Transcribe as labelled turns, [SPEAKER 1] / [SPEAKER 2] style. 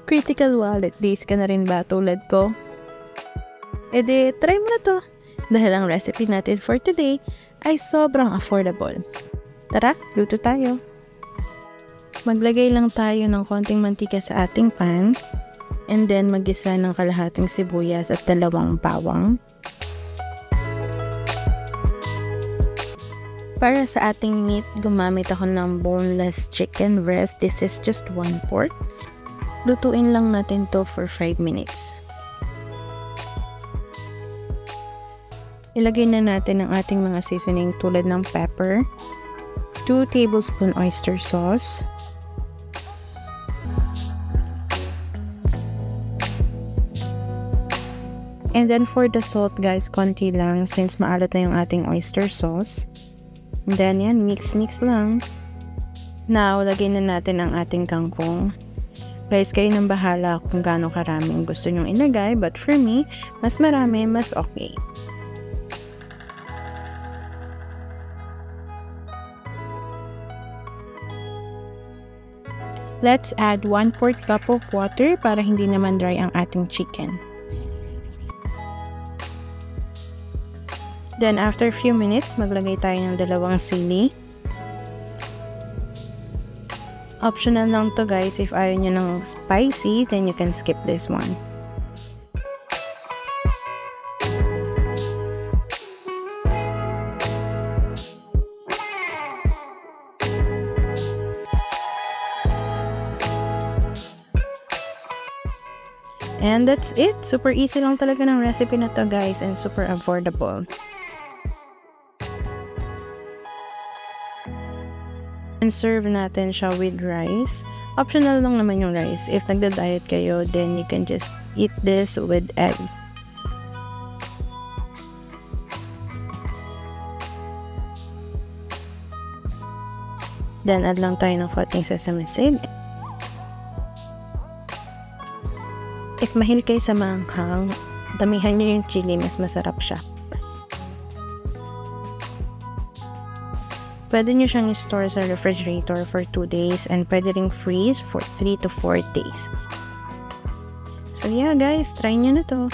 [SPEAKER 1] Critical wallet days ka na rin ba tulad ko? E di, try mo na to. Dahil ang recipe natin for today ay sobrang affordable. Tara, luto tayo. Maglagay lang tayo ng konting mantika sa ating pan. And then, mag-isa ng kalahating sibuyas at 2 bawang. Para sa ating meat, gumamit ako ng boneless chicken breast. This is just 1 pork. Lutuin lang natin to for 5 minutes. Ilagay na natin ang ating mga seasoning tulad ng pepper, 2 tablespoon oyster sauce, and then for the salt guys, konti lang since maalat na yung ating oyster sauce. And then yan, mix lang. Now, lagay na natin ang ating kangkong. Guys, kayo nang bahala kung gaano karaming gusto nyong ilagay, but for me, mas marami, mas okay. Let's add 1/4 cup of water para hindi naman dry ang ating chicken. Then, after a few minutes, maglagay tayo ng 2 sili. Optional lang to guys. If ayaw nyo ng spicy, then you can skip this one. And that's it. Super easy lang talaga ng recipe na to guys and super affordable. And serve natin siya with rice. Optional lang naman yung rice. If nagda-diet kayo, then you can just eat this with egg. Then add lang tayo ng konting sesame seed. If mahilig kayo sa manghang, damihan nyo yung chili, mas masarap siya. Pwede nyo siyang i-store sa refrigerator for 2 days and pwede ring freeze for 3 to 4 days. So yeah guys, try nyo na to.